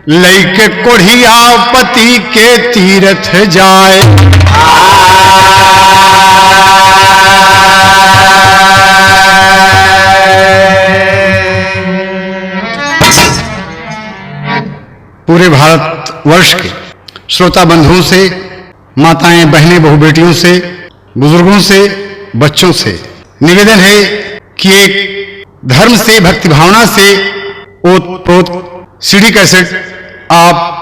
लैके कोढ़िया पति के तीर्थ जाए। पूरे भारतवर्ष के श्रोता बंधुओं से, माताएं, बहनें, बहु बेटियों से, बुजुर्गों से, बच्चों से निवेदन है कि एक धर्म से, भक्ति भावना से ओत-प्रोत सीडी कैसेट आप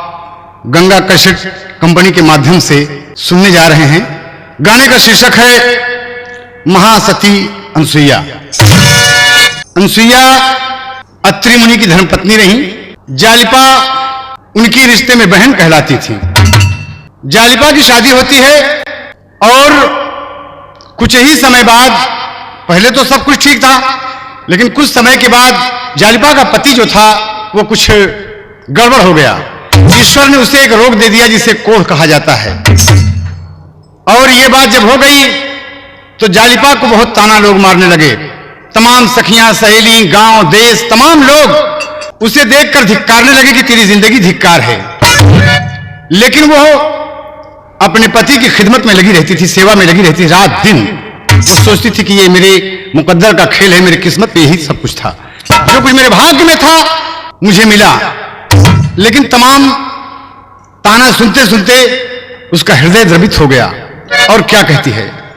गंगा कैसेट कंपनी के माध्यम से सुनने जा रहे हैं। गाने का शीर्षक है महासती अनसुईया। अनसुईया अत्रि मुनि की धर्मपत्नी रही। जालिपा उनकी रिश्ते में बहन कहलाती थी। जालिपा की शादी होती है और कुछ ही समय बाद, पहले तो सब कुछ ठीक था, लेकिन कुछ समय के बाद जालिपा का पति जो था वो कुछ गड़बड़ हो गया। ईश्वर ने उसे एक रोग दे दिया जिसे कोढ़ कहा जाता है। और ये बात जब हो गई तो जालिपा को बहुत ताना लोग मारने लगे। तमाम सखियां, सहेली, गांव, देश, तमाम लोग उसे देखकर धिक्कारने लगे कि तेरी जिंदगी धिक्कार है। लेकिन वो अपने पति की खिदमत में लगी रहती थी, सेवा में लगी रहती थी रात दिन। वो सोचती थी कि ये मेरे मुकद्दर का खेल है, मेरे किस्मत में यही सब कुछ था, जो कुछ मेरे भाग्य में था मुझे मिला। लेकिन तमाम ताना सुनते सुनते उसका हृदय द्रवित हो गया। और क्या कहती है?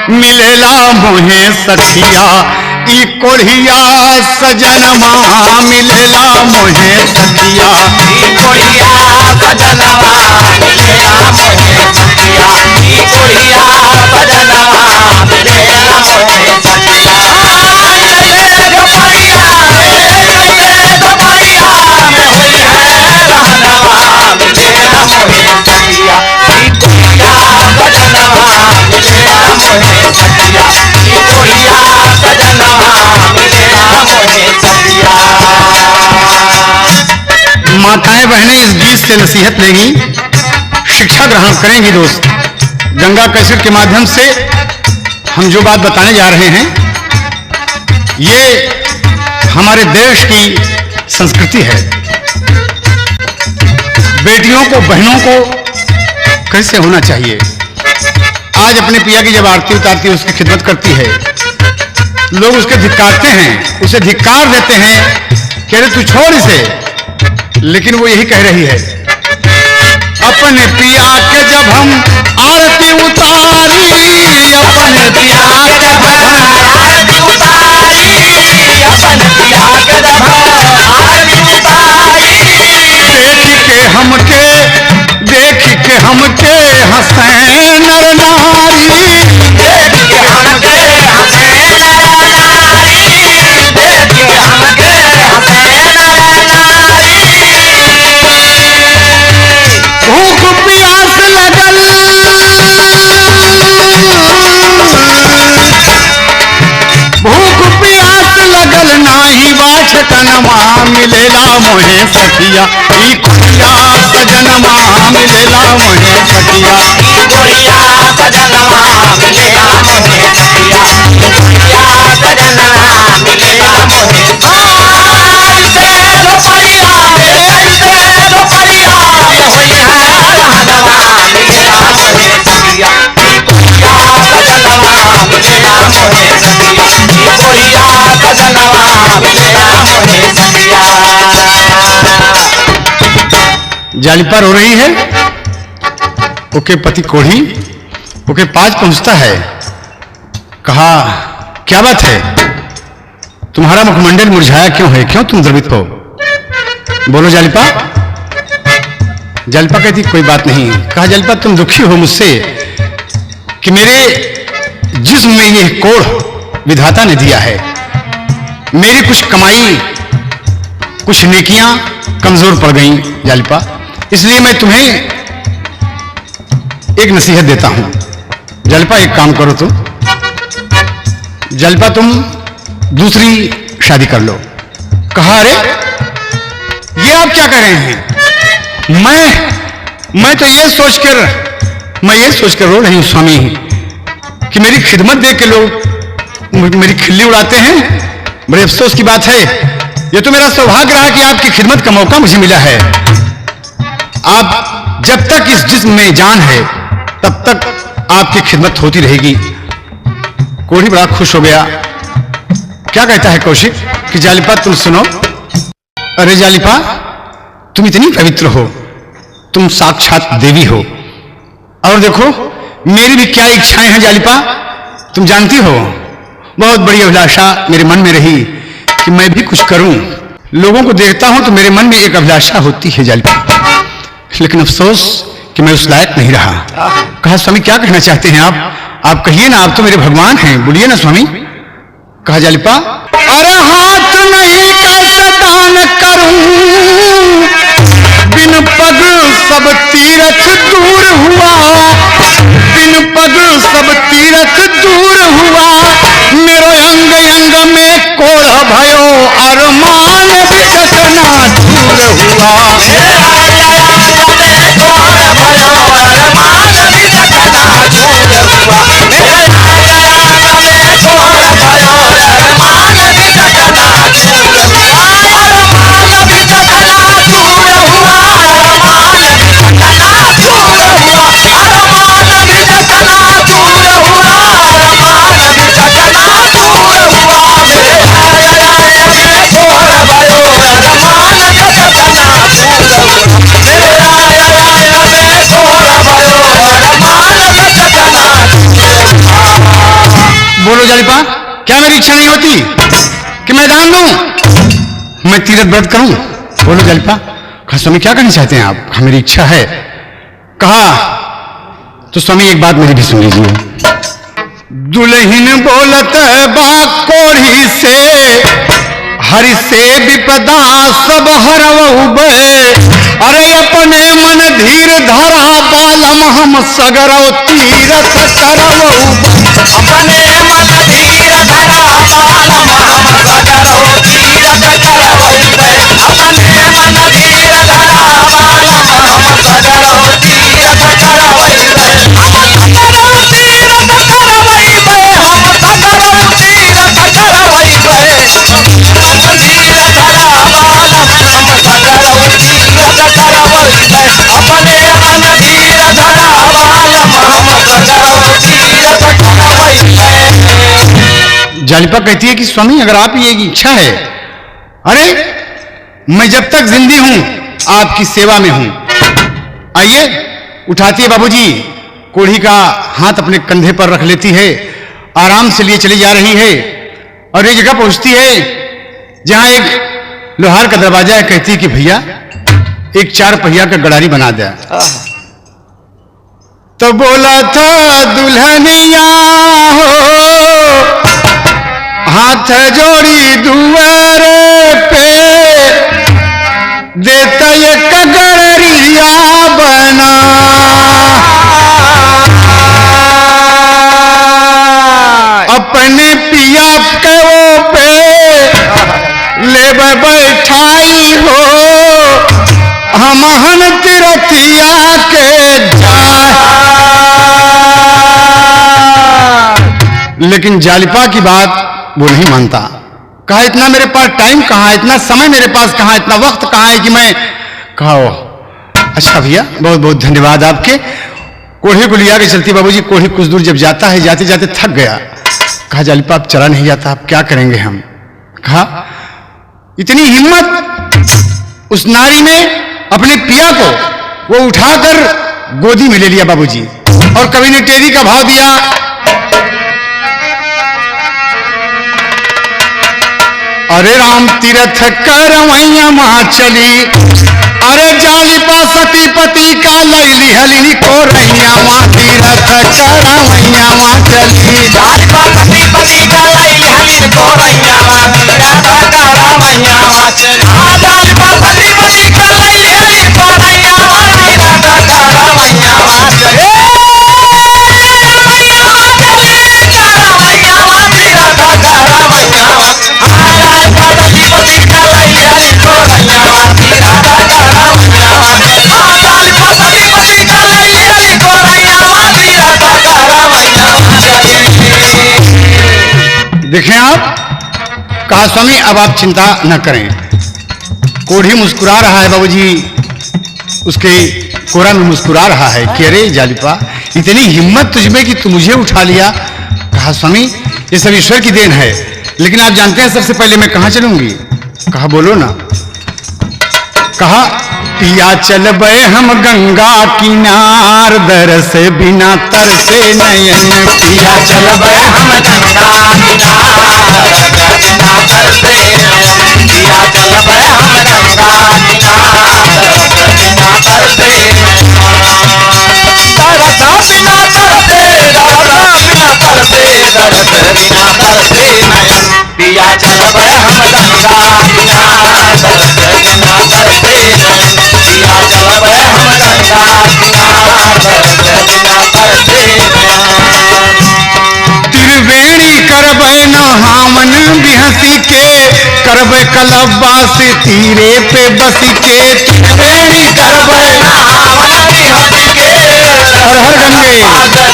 मिलेला मोहे सखिया ई कोढ़िया सजनमा, मिलेला मोहे सखिया ई कोढ़िया सजनमा, मिलेला मोहे सखिया ई कोढ़िया सजनमा, मिलेला मोहे सखिया। कैसे दोपहरिया में हुई है रहनवा, मिलेला मोहे सखिया ई कोढ़िया सजनमा, मिलेला मोहे सखिया ई कोढ़िया सजनमा, मिलेला मोहे सखिया। माताएं बहनें इस गीत से नसीहत लेंगी, शिक्षा ग्रहण करेंगी। दोस्त, गंगा कैसेट के माध्यम से हम जो बात बताने जा रहे हैं ये हमारे देश की संस्कृति है। बेटियों को, बहनों को कैसे होना चाहिए। आज अपने पिया की जब आरती उतारती है, उसकी खिदमत करती है, लोग उसके धिक्कारते हैं, उसे धिक्कार देते हैं, कह रहे तू छोड़ इसे। लेकिन वो यही कह रही है, अपने पिया के जब हम आरती उतारी, अपने पिया के जब आरती उतारी, अपने पिया के जब आरती उतारी, देख के हमके हंसे नर नारी, देख के हमके हंसे नर नारी, देख के हमके हंसे नर नारी। भूख प्यास लगल, भूख प्यास लगल नाही बाछकनमा, मिलेला मोहे सखिया ई कुड़िया सजनमा, मिलेला मोहे सखिया गोरिया सजनवा मिलेला मोहे सखिया, गोरिया सजनवा मिलेला मोहे। ऐसे दोपहरिया में, ऐसे दोपहरिया में होई है रहनवा, मिलेला मोहे सखिया, गोरिया सजनवा मिलेला मोहे सखिया, गोरिया सजनवा मिलेला मोहे सखिया। जालिपा रो रही है, ओके पति कोढ़ी ओके पास पहुंचता है। कहा क्या बात है, तुम्हारा मुखमंडल मुरझाया क्यों है, क्यों तुम द्रवित हो, बोलो जालिपा। जालिपा कहती कोई बात नहीं। कहा जालिपा तुम दुखी हो मुझसे कि मेरे जिस्म में ये कोढ़ विधाता ने दिया है, मेरी कुछ कमाई कुछ नेकियां कमजोर पड़ गई जालिपा, इसलिए मैं तुम्हें एक नसीहत देता हूं। जालिपा एक काम करो तुम, जालिपा तुम दूसरी शादी कर लो। कहा अरे ये आप क्या कर रहे हैं, मैं तो ये सोचकर रो रही हूं स्वामी कि मेरी खिदमत देख के लोग मेरी खिल्ली उड़ाते हैं, बड़े अफसोस की बात है। ये तो मेरा सौभाग्य रहा कि आपकी खिदमत का मौका मुझे मिला है। आप जब तक इस जिस्म में जान है तब तक आपकी खिदमत होती रहेगी। कोढ़ी बड़ा खुश हो गया। क्या कहता है कौशिक कि जालिपा तुम सुनो। अरे जालिपा तुम इतनी पवित्र हो, तुम साक्षात देवी हो, और देखो मेरी भी क्या इच्छाएं हैं जालिपा, तुम जानती हो। बहुत बड़ी अभिलाषा मेरे मन में रही कि मैं भी कुछ करूं, लोगों को देखता हूं तो मेरे मन में एक अभिलाषा होती है जालिपा, लेकिन अफसोस कि मैं उस लायक नहीं रहा। कहा स्वामी क्या कहना चाहते हैं आप कहिए ना, आप तो मेरे भगवान हैं, बोलिए ना स्वामी। कहा जालिपा अरे हाथ नहीं कैसे दान करूं, बिन पग सब तीरथ दूर हुआ, बिन पग सब तीरथ दूर हुआ, मेरो अंग अंग में कोढ़ भयो, अरमान भी सतना दूर हुआ। बोलो जालिपा क्या मेरी इच्छा नहीं होती कि मैं दान दूं, मैं तीरथ व्रत करूं? बोलो जालिपा। कहा स्वामी क्या कहना चाहते हैं आप? कहा मेरी इच्छा है। कहा तो स्वामी एक बात मेरी भी सुन लीजिए। दुल्हन बोलत बा कोढ़ी से, हरि से विपदा सब हरवहु बे, अरे अपने मन धीर धरा बालम हम सगरव तीरथ करवहु, अपने मन धीर धरा बालम हम सगरव तीरथ करवहु, अपने मन धीर धरा बालम हम सगरव तीरथ करवहु, हम सगरव तीरथ करवहु, हम सगरव तीरथ करवहु, मन धीर धरा बालम हम सगरव तीरथ करवहु, अपने मन धीर धरा बालम हम सगरव तीरथ करवहु। जालिपा कहती है कि स्वामी अगर आप ये इच्छा है, अरे मैं जब तक जिंदी हूं आपकी सेवा में हूं। आइए उठाती है बाबूजी, कोढ़ी का हाथ अपने कंधे पर रख लेती है, आराम से लिए चली जा रही है और एक जगह पहुंचती है जहां एक लोहार का दरवाजा है। कहती है कि भैया एक 4 पहिया का गड़ारी बना दे। तो बोला था दुल्हनिया हो, हाथ जोड़ी दुआरे पे, देता ये कगरिया बना। अपने पिया के वो पे ले बैठाई हो, हमहन तिरथिया के जा। लेकिन जालिपा की बात वो नहीं मानता। कहा इतना मेरे पास टाइम कहाँ है, इतना समय मेरे पास कहाँ है, इतना वक्त कहाँ है कि मैं कहा। अच्छा भैया बहुत बहुत धन्यवाद आपके। कोढ़े को लिया के चलती बाबूजी। कोढ़ी कुछ दूर जब जाता है, जाते जाते थक गया। कहा जालिपा अब चला नहीं जाता, अब क्या करेंगे हम। कहा इतनी हिम्मत उस नारी में अपने पिया को वो उठाकर गोदी में ले लिया बाबूजी। और कवि ने टेरी का भाव दिया, अरे राम तीर्थ करवैया मां चली, अरे जालिपा सती पति का लैली हली को रैया मां तीर्थ करवैया मां चली। जालिपा सती पति का लैली हली को रैया मां तीर्थ करवैया मां चली। जालिपा सती पति का लैली हली को रैया मां तीर्थ करवैया मां चली। देखें आप, कहा स्वामी अब आप चिंता न करें। कोढ़ी मुस्कुरा रहा है बाबूजी, उसके कोरा में मुस्कुरा रहा है कि अरे जालिपा इतनी हिम्मत तुझमें कि तू मुझे उठा लिया। कहा स्वामी ये सब ईश्वर की देन है, लेकिन आप जानते हैं सबसे पहले मैं कहाँ चलूंगी। कहा बोलो ना। कहा पिया चल बे हम गंगा किनार, दर से बिना तर से नयन। पिया चल बे हम गंगा किनार, बिना तर से नयन। पिया चल बे हम गंगा किनार, बिना तर से नयन। दरस बिना तर से, दरस बिना तर से, दरस बिना तर से नयन। पिया चल बे हम गंगा किनार, दरस बिना तर से नयन। पिया चल बे हम गंगा किनार, दरस बिना तर से नयन। त्रिवेणी करबै नहावन बिहसी के, करबै कलब्बा से तीरे पे बसी के। त्रिवेणी करबै नहावन बिहसी के, हर हर गंगे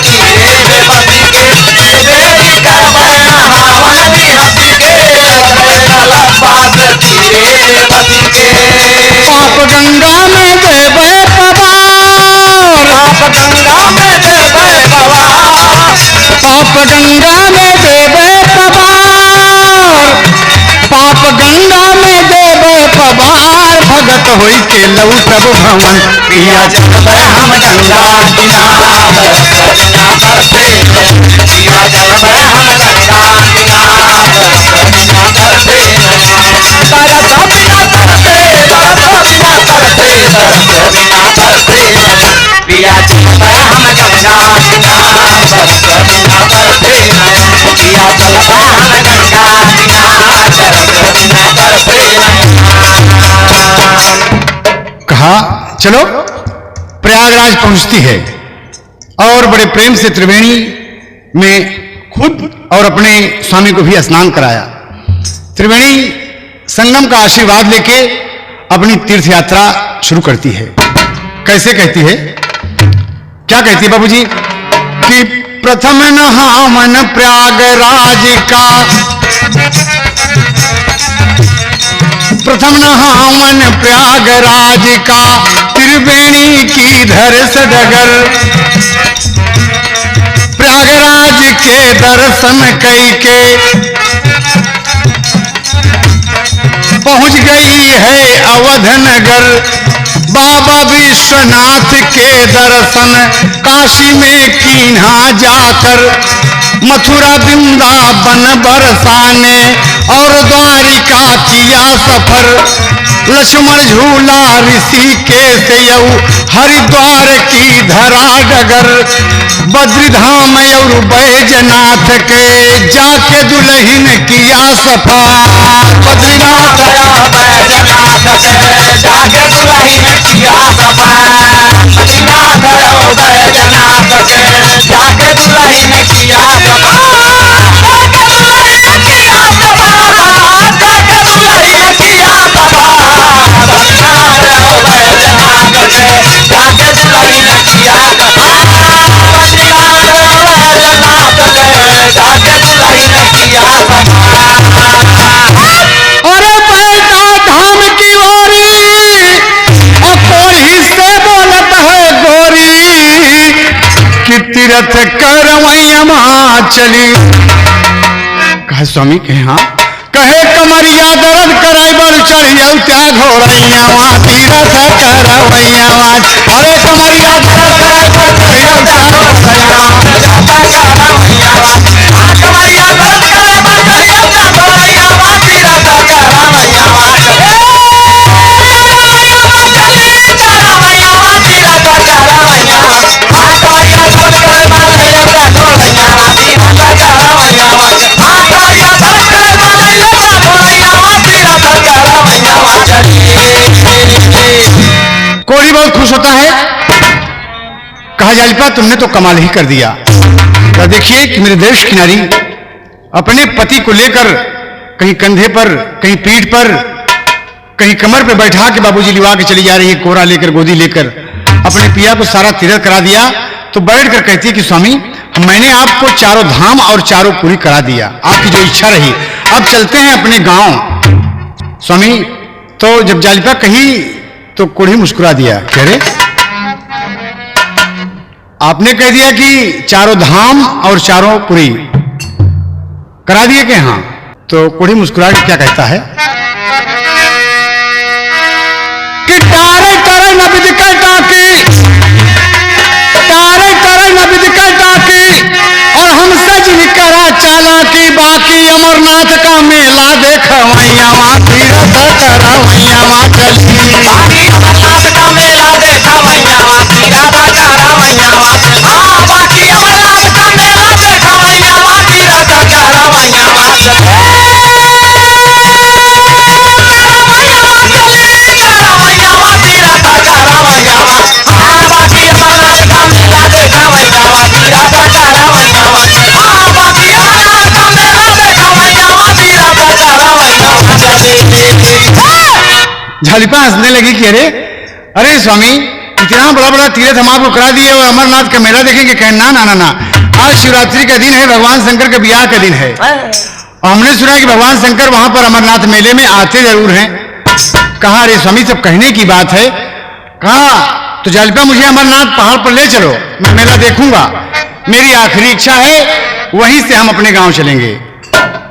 तीरे पे बसी के। त्रिवेणी करबै नहावन बिहसी के, करबै कलब्बा से तीरे पे बसी के। पाप गंगा में देबै पवार, पाप गंगा में देबै पवार, पाप गंगा में देबै पवार, पाप गंगा में देबै पवार। भगत होई के लौटब भवन। पिया चलबै हम गंगा किनार, बिना तर से नयन। पिया चलबै हम गंगा किनार, बिना तर से नयन। तरस बिना तर से, तरस बिना तर से, तरस बिना तर से नयन। पिया चलबै हम गंगा किनार, बिना तर से नयन। पिया चलबै हम गंगा किनार, बिना तर से नयन। कहा चलो प्रयागराज पहुंचती है। और बड़े प्रेम से त्रिवेणी में खुद और अपने स्वामी को भी स्नान कराया। त्रिवेणी संगम का आशीर्वाद लेके अपनी तीर्थ यात्रा शुरू करती है। कैसे कहती है, क्या कहती है बाबूजी कि प्रथम नहावन प्रयागराज का, प्रथम नहावन प्रयागराज का, त्रिवेणी की धर सडगर। प्रयागराज के दर्शन कई के पहुंच गई है अवध नगर। बाबा विश्वनाथ के दर्शन काशी में कीन्हा जाकर, मथुरा वृंदावन बरसाने और द्वारिका किया सफर। लक्ष्मण झूला ऋषिकेश यऊ हरिद्वार की धरा डगर बद्रीधाम और बैजनाथ के जाके दुल्हन किया सफा बद्रीनाथ बैजनाथ के जाके दुल्हन किया सफा बद्रीनाथ बैजनाथ के जाके दुल्हन किया सफा जाके दुल्हन किया सफा जाके दुल्हन किया सफा बद्रीनाथ बैजनाथ के जाके दुल्हन किया सफा बद्रीनाथ बैजनाथ के जाके दुल्हन किया सफा अरे बैठा धाम की ओरी और कोई से बोलत है गोरी कि तीरथ करवैया चली कहे स्वामी कहे हाँ कहे कमरिया दर्द कराइबर चढ़िया त्याग हो रैया तीरथ करवैया अरे कमरिया दर्द कराइबर चढ़िया त्याग हो रैया कमरिया दर्द कराइबर चढ़िया त्याग हो रैया तीरथ करवैया कोई बहुत खुश होता है कहा जालिपा तुमने तो कमाल ही कर दिया। तो देखिए कि मेरे देश की नारी अपने पति को लेकर कहीं कंधे पर कहीं पीठ पर कहीं कमर पे बैठा के बाबूजी लिवा के चली जा रही है कोरा लेकर गोदी लेकर अपने पिया को सारा तीरथ करा दिया। तो बैठ कर कहती है कि स्वामी मैंने आपको चारों धाम और चारों पूरी करा दिया आपकी जो इच्छा रही अब चलते हैं अपने गांव। स्वामी तो जब जालिपा कही तो कोढ़ी मुस्कुरा दिया कह रहे आपने कह दिया कि चारों धाम और चारों पुरी करा दिए कि हाँ। तो कोढ़ी मुस्कुरा के क्या कहता है कि तारे तारे नबिद का टाकी तारे तारे नबिद का टाकी और हम सज करा चाला की बाकी अमरनाथ का मेला देखवैया तीरथ करवैया चली बाकी अमरनाथ का मेला देखवैया तीरथ करवैया बाकी अमरनाथ का मेला देखवैया तीरथ करवैया जालिपा हंसने लगी कि अरे अरे स्वामी इतना बड़ा बड़ा तीर्थ हम आपको करा दिए और अमरनाथ का मेला देखेंगे कहें ना ना ना ना आज शिवरात्रि का दिन है भगवान शंकर के ब्याह का दिन है और हमने सुना कि भगवान शंकर वहां पर अमरनाथ मेले में आते जरूर हैं। कहा अरे स्वामी सब कहने की बात है कहा तो जालिपा मुझे अमरनाथ पहाड़ पर ले चलो मैं मेला देखूंगा मेरी आखिरी इच्छा है वहीं से हम अपने गांव चलेंगे।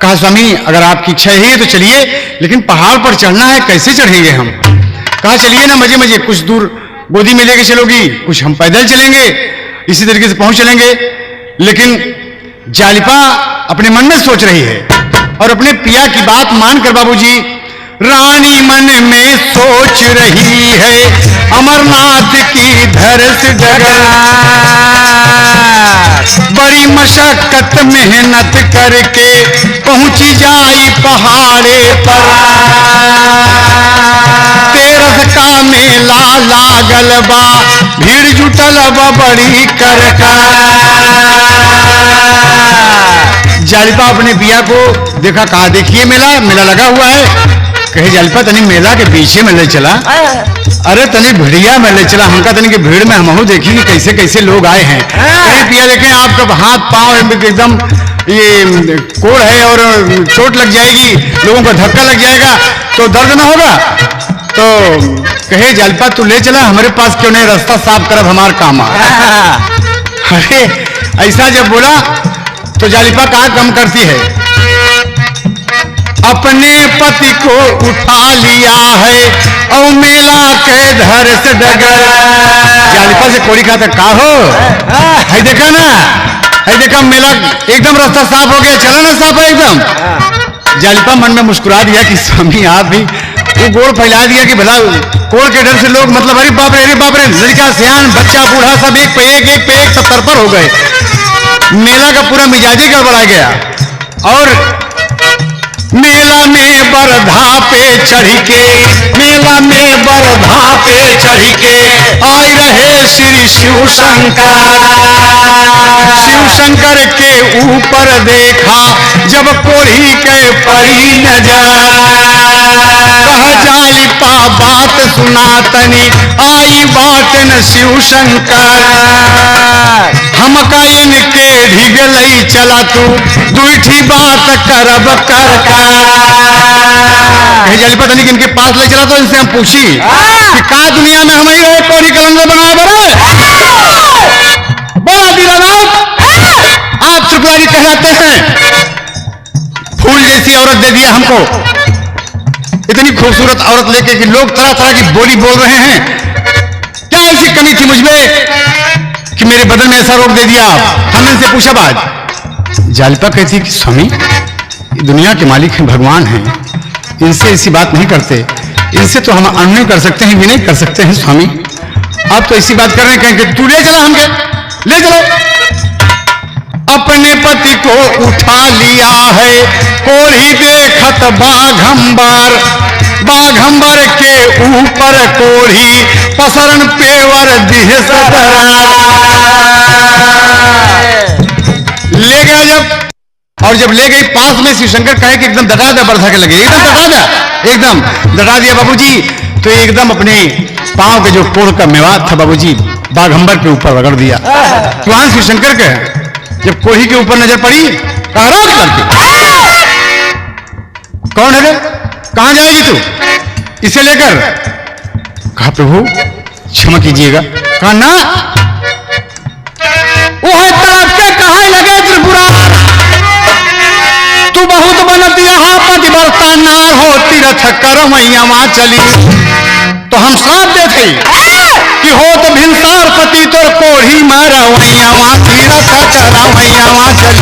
कहा स्वामी अगर आपकी इच्छा ही है तो चलिए लेकिन पहाड़ पर चढ़ना है कैसे चढ़ेंगे हम। कहा चलिए ना मजे मजे कुछ दूर गोदी में लेके चलोगी कुछ हम पैदल चलेंगे इसी तरीके से पहुंच चलेंगे। लेकिन जालिपा अपने मन में सोच रही है और अपने पिया की बात मानकर बाबूजी रानी मन में सोच रही है अमरनाथ की धरस डगर बड़ी मशक्कत मेहनत करके पहुंची जाई पहाड़े पर तेरस का मेला लागल बा भीड़ जुटल बा बड़ी कर जालिपा अपने पिया को देखा कहा देखिए मेला मेला लगा हुआ है कहे जालिपा तनी मेला के पीछे में ले चला अरे तनी भिड़िया में ले चला हमका तनी के भीड़ में हम देखेंगे कैसे कैसे लोग आए हैं। कहे पिया देखें आपका हाथ पांव एकदम ये कोड़ है और चोट लग जाएगी लोगों को धक्का लग जाएगा तो दर्द ना होगा। तो कहे जालिपा तू ले चला हमारे पास क्यों नहीं रास्ता साफ करब हमार काम अरे ऐसा जब बोला तो जालिपा कहा कम करती है अपने पति को उठा लिया है और मेला के धर से डगर जालिपा से कोड़ी कहा था का हो है देखा ना है देखा मेला एकदम रास्ता साफ हो गया चला ना साफ है एकदम। जालिपा मन में मुस्कुरा दिया कि स्वामी आप भी वो गोड़ फैला दिया कि भला कोड़ के डर से लोग मतलब अरे बाप रे लड़का सियान बच्चा बूढ़ा सब एक पे एक सब तरपर हो गए। मेला का पूरा मिजाजी गड़बड़ा गया। और मेला में बरधा पे चढ़ के आई रहे श्री शिव शंकर के ऊपर देखा जब कोढ़ी के परी नजर। कह जाली पा बात सुनातनी आई बाटन शिव शंकर। हम कइन के ढिगलई चला तू दूठी बात करब कर जाली पता नहीं इनके पास ले चला तो इनसे हम पूछी कि का दुनिया में हम ही रहे कोढ़ी कलंदर बनाए बड़े बड़ा दीनानाथ। आप त्रिपुरारी कहलाते हैं, फूल जैसी औरत दे दिया हमको, इतनी खूबसूरत औरत लेके कि लोग तरह तरह की बोली बोल रहे हैं। क्या ऐसी कमी थी मुझमें कि मेरे बदन में ऐसा रोग दे दिया? हमने इनसे पूछा बात। जालिपा कहती कि स्वामी दुनिया के मालिक हैं, भगवान हैं, इनसे ऐसी बात नहीं करते, इनसे तो हम अन्य कर सकते हैं, विनय कर सकते हैं। स्वामी आप तो ऐसी बात कर रहे हैं, कहेंगे तू ले चला हमके, ले चलो। अपने पति को उठा लिया है कोढ़ी देखत बाघंबर के ऊपर कोढ़ी पसरन पेवर दिह ले गया जब, और जब ले गई पास में शिवशंकर कहे कि एकदम दटा दे बरसा के लगे, एकदम दटा दिया बाबूजी। तो एकदम अपने पांव के जो कोढ़ का मेवात था बाबूजी बाघंबर के ऊपर रगड़ दिया। तुहान शिवशंकर के जब कोढ़ी के ऊपर नजर पड़ी कहा रोक करके, कौन है रे, कहां जाएगी तू इसे लेकर? कहा प्रभु क्षमा कीजिएगा। कहा ना वो है तरफ के कहा लगे त्रिपुरा, तू बहुत बनत यहाँ पतिव्रता नार हो तीरथ कर मैया वहां चली। तो हम श्राप देते कि हो तो भिनसार पति तोर कोढ़ी मारा मैया वहां तीरथ कर मैया वहां चली।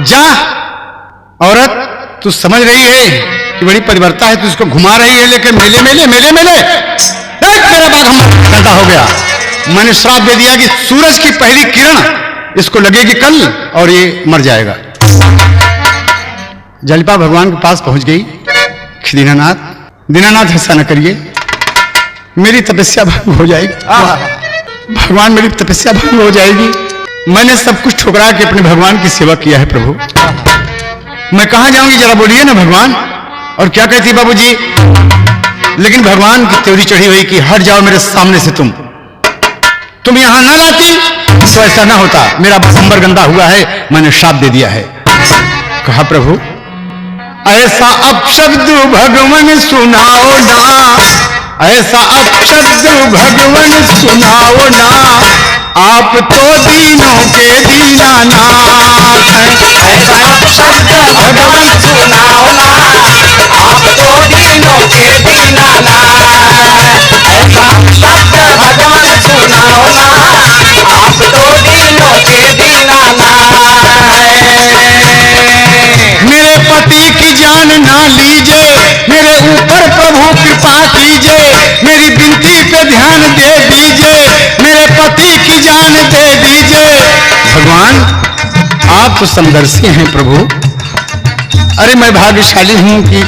जा औरत तू समझ रही है कि बड़ी परिवर्ता है, तू इसको घुमा रही है लेकिन मेले मेले मेले मेले मेरा बाघंबर गंदा हो गया। मैंने श्राप दे दिया कि सूरज की पहली किरण इसको लगेगी कल और ये मर जाएगा। जालिपा भगवान के पास पहुंच गई। दीनानाथ ऐसा न करिए, मेरी तपस्या भंग हो जाएगी। भगवान मेरी तपस्या भंग हो जाएगी। मैंने सब कुछ ठुकरा के अपने भगवान की सेवा किया है प्रभु, मैं कहां जाऊंगी जरा बोलिए ना भगवान। और क्या कहती बाबूजी, लेकिन भगवान की त्योरी चढ़ी हुई कि हट जाओ मेरे सामने से, तुम यहां ना लाती तो ऐसा ना होता। मेरा बाघंबर गंदा हुआ है, मैंने श्राप दे दिया है। कहा प्रभु ऐसा अपशब्द भगवान सुनाओ ना, ऐसा अपशब्द भगवान सुनाओ ना, आप तो दीनों के दीनानाथ हैं। ऐसा शब्द भगवान सुनाओ ना, आप तो दीनों के दीनानाथ। ऐसा शब्द भगवान सुनाओ ना, आप तो दीनों के दीनानाथ। मेरे पति की जान ना लीजिए, मेरे ऊपर प्रभु कृपा कीजिए, मेरी विनती पे ध्यान दे दीजिए, मेरे पति की जान दे दीजिए। भगवान आप तो समदर्शी हैं प्रभु। अरे मैं भाग्यशाली हूं कि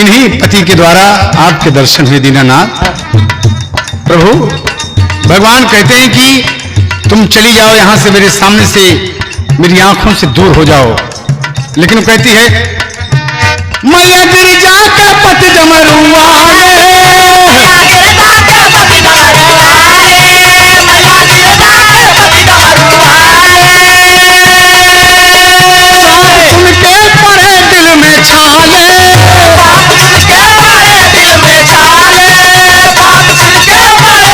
इन्हीं पति के द्वारा आपके दर्शन हुए दीनानाथ। प्रभु भगवान कहते हैं कि तुम चली जाओ यहां से, मेरे सामने से मेरी आंखों से दूर हो जाओ। लेकिन वो कहती है मैया गिरजा के पति डमरुआ उनके परे दिल में छाले, उनके परे दिल में छाले, उनके परे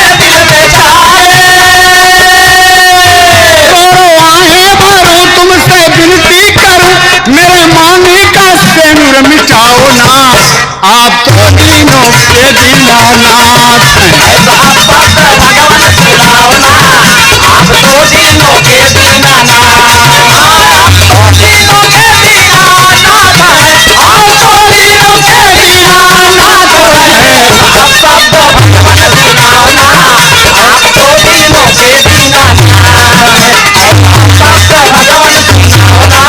भक्त हैं। ऐसा भक्त भगवान सुनावना, आप तो दिनों के दीनानाथ, आप तो दिनों के दीनानाथ है, आप तो दिनों के दीनानाथ है। आप सब भगवान सुनावना, आप तो दिनों के दीनानाथ है। ऐसा भक्त भगवान सुनावना,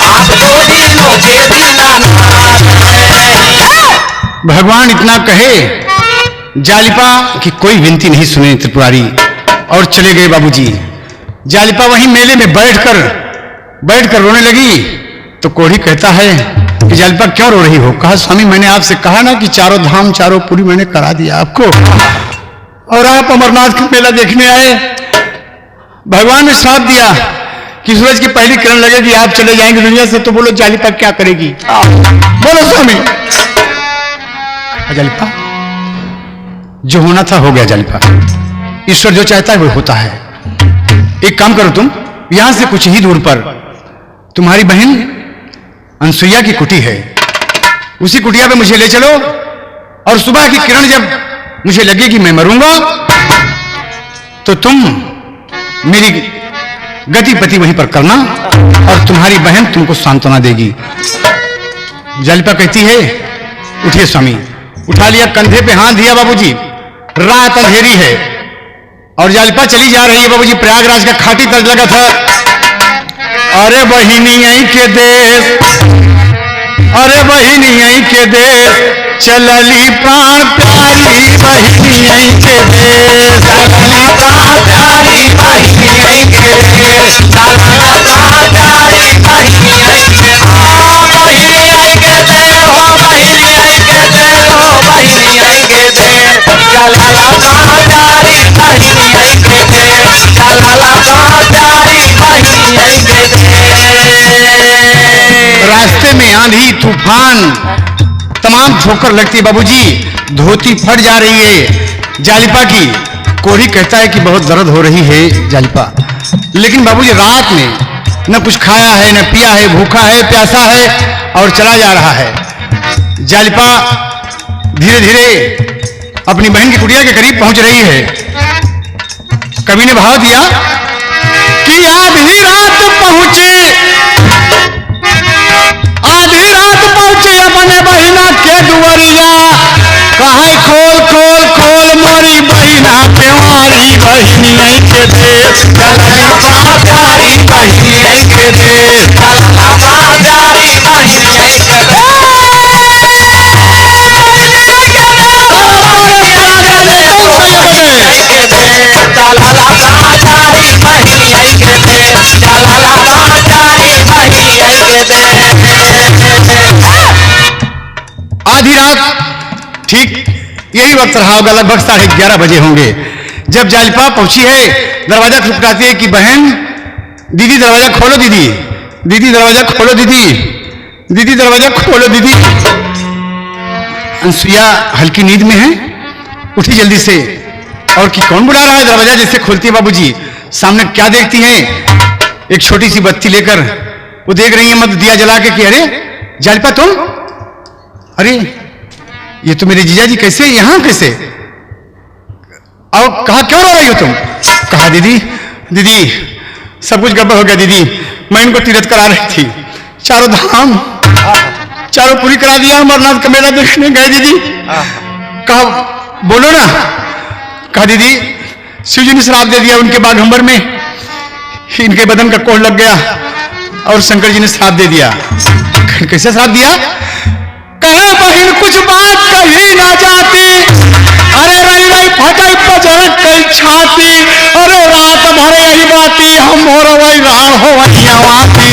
आप तो दिनों के दीनानाथ है। भगवान इतना कहे जालिपा कि कोई विनती नहीं सुने त्रिपुरारी और चले गए बाबूजी। जालिपा वहीं मेले में बैठकर रोने लगी तो कोढ़ी कहता है कि जालिपा क्यों रो रही हो? कहा स्वामी मैंने आपसे कहा ना कि चारों धाम चारों पुरी मैंने करा दिया आपको, और आप अमरनाथ का मेला देखने आए। भगवान ने श्राप दिया कि सूरज की पहली किरण लगेगी आप चले जाएंगे दुनिया से। तो बोलो जालिपा क्या करेगी? बोलो स्वामी। जालिपा जो होना था हो गया जालिपा, ईश्वर जो चाहता है वो होता है। एक काम करो तुम, यहां से कुछ ही दूर पर तुम्हारी बहन अनसुईया की कुटी है, उसी कुटिया पे मुझे ले चलो, और सुबह की किरण जब मुझे लगे कि मैं मरूंगा तो तुम मेरी गति पति वहीं पर करना और तुम्हारी बहन तुमको सांत्वना देगी। जालिपा कहती है उठिए स्वामी। उठा लिया, कंधे पे हाथ दिया बाबूजी। रात अंधेरी है और जालिपा चली जा रही है बाबूजी। प्रयागराज का खाटी तर्ज लगा था, अरे बहिनी यहीं के देश, अरे बहिनी यहीं के देश, चलली प्राण प्यारी बहिनी यहीं के देश, चलली प्राण प्यारी बहिनी यहीं के देश, चलला प्राण प्यारी बहिनी यहीं के देश, बहिनी यहीं के देश, हो बहिनी यहीं के देश, हो बहिनी यहीं के देश, चलला प्राण प्यारी बहिनी यहीं के देश, चलला प्राण प्यारी बहिनी यहीं के देश। रास्ते में आंधी तूफान तमाम ठोकर लगती है बाबूजी, धोती फट जा रही है जालिपा की। कोढ़ी कहता है कि बहुत दर्द हो रही है जालिपा, लेकिन बाबूजी रात में न कुछ खाया है न पिया है, भूखा है प्यासा है और चला जा रहा है। जालिपा धीरे धीरे अपनी बहन की कुटिया के करीब पहुंच रही है। कवि ने भाव दिया कि आधी रात पहुंचे अपने बहिना के दुआरिया, कहे खोल खोल खोल मोरी बहिना केवारी बहिनी यहीं के देश, चलला प्राण प्यारी बहिनी यहीं के देश, चलला प्राण प्यारी बहिनी यहीं के आधी रात ठीक यही वक्त रहा होगा, लगभग 11:30 बजे होंगे जब जालिपा पहुंची है। दरवाजा खटखटाती है कि बहन दीदी दरवाजा खोलो, दीदी दीदी दरवाजा खोलो, दीदी दीदी दरवाजा खोलो दीदी। अनसुईया हल्की नींद में है, उठी जल्दी से और कि कौन बुला रहा है? दरवाजा जैसे खोलती है बाबूजी, सामने क्या देखती हैं? एक छोटी सी बत्ती लेकर वो देख रही है मत दिया जला के कि अरे जालिपा तुम, अरे ये तो मेरे जीजा जी कैसे यहां कैसे? और कहा क्यों रो रही हो तुम? कहा दीदी दीदी सब कुछ गड़बड़ हो गया दीदी, मैं इनको तीरथ करा रही थी, चारों धाम चारों पूरी करा दिया, अमरनाथ का मेला देखने गए दीदी। कहा बोलो ना। कहा दीदी शिव जी ने श्राप दे दिया उनके बाघंबर में, इनके बदन का कोढ़ लग गया और शंकर जी ने श्राप दे दिया। कैसे श्राप दिया? कहे बहिन कुछ बात कही ना जाती, अरे रही रही फटाई पजर कई छाती, अरे रात भर यही बाती हम हो रही रान हो वही आवाती।